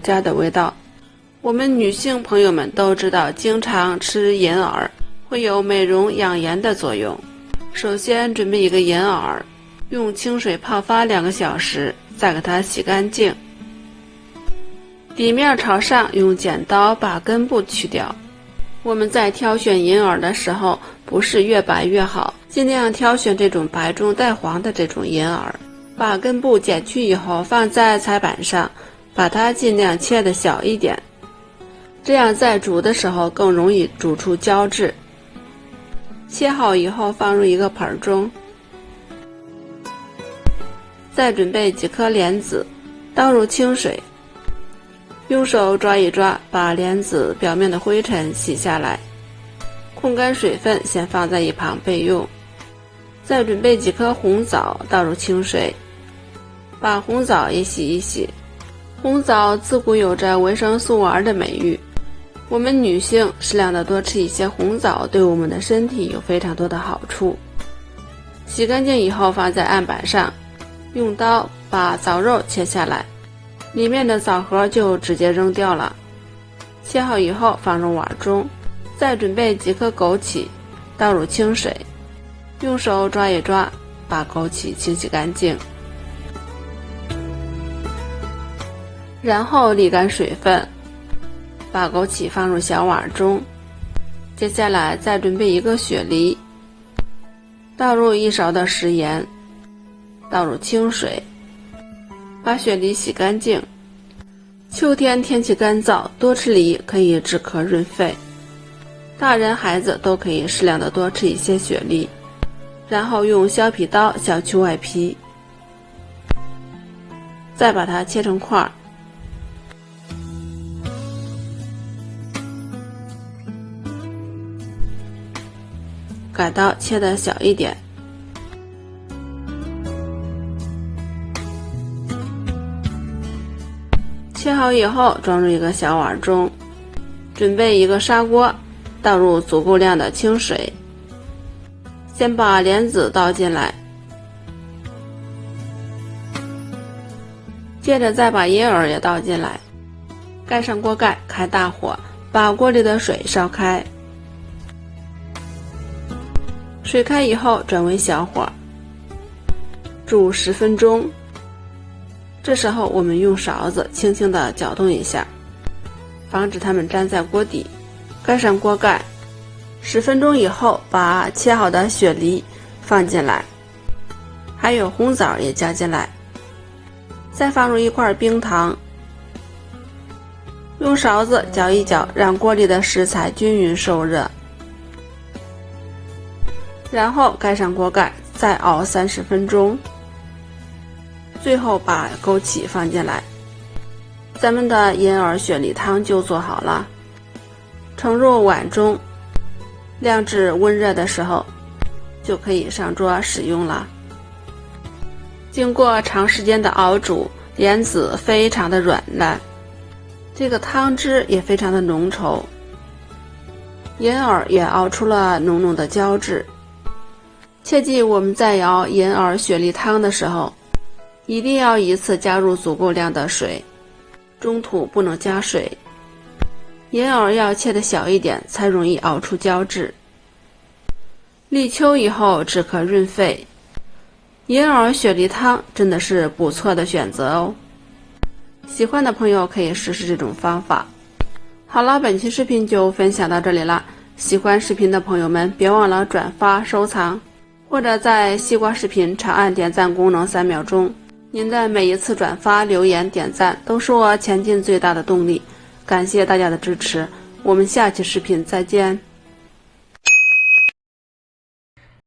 家的味道。我们女性朋友们都知道，经常吃银耳会有美容养颜的作用。首先准备一个银耳，用清水泡发2个小时，再给它洗干净。底面朝上，用剪刀把根部去掉。我们在挑选银耳的时候，不是越白越好，尽量挑选这种白中带黄的这种银耳。把根部剪去以后，放在菜板上，把它尽量切得小一点，这样在煮的时候更容易煮出胶质。切好以后放入一个盆中，再准备几颗莲子，倒入清水，用手抓一抓，把莲子表面的灰尘洗下来，控干水分，先放在一旁备用。再准备几颗红枣，倒入清水，把红枣也洗一洗。红枣自古有着维生素 R 的美誉，我们女性适量的多吃一些红枣，对我们的身体有非常多的好处。洗干净以后放在案板上，用刀把枣肉切下来，里面的枣核就直接扔掉了。切好以后放入碗中，再准备几颗枸杞，倒入清水，用手抓一抓，把枸杞清洗干净，然后沥干水分，把枸杞放入小碗中。接下来再准备一个雪梨，倒入1勺的食盐，倒入清水，把雪梨洗干净。秋天天气干燥，多吃梨可以止咳润肺，大人孩子都可以适量的多吃一些雪梨，然后用削皮刀削去外皮，再把它切成块，改刀切得小一点。切好以后装入一个小碗中，准备一个砂锅，倒入足够量的清水，先把莲子倒进来，接着再把银耳也倒进来，盖上锅盖，开大火，把锅里的水烧开。水开以后转为小火，煮10分钟。这时候我们用勺子轻轻地搅动一下，防止它们粘在锅底。盖上锅盖，10分钟以后把切好的雪梨放进来，还有红枣也加进来，再放入1块冰糖，用勺子搅一搅，让锅里的食材均匀受热，然后盖上锅盖，再熬30分钟。最后把枸杞放进来，咱们的银耳雪梨汤就做好了。盛入碗中，晾至温热的时候就可以上桌使用了。经过长时间的熬煮，莲子非常的软烂，这个汤汁也非常的浓稠，银耳也熬出了浓浓的胶质。切记我们在熬银耳雪梨汤的时候，一定要一次加入足够量的水，中途不能加水。银耳要切得小一点，才容易熬出胶质。立秋以后止咳润肺，银耳雪梨汤真的是不错的选择哦。喜欢的朋友可以试试这种方法。好了，本期视频就分享到这里了。喜欢视频的朋友们别忘了转发收藏，或者在西瓜视频长按点赞功能3秒钟。您的每一次转发、留言、点赞都是我前进最大的动力，感谢大家的支持，我们下期视频再见。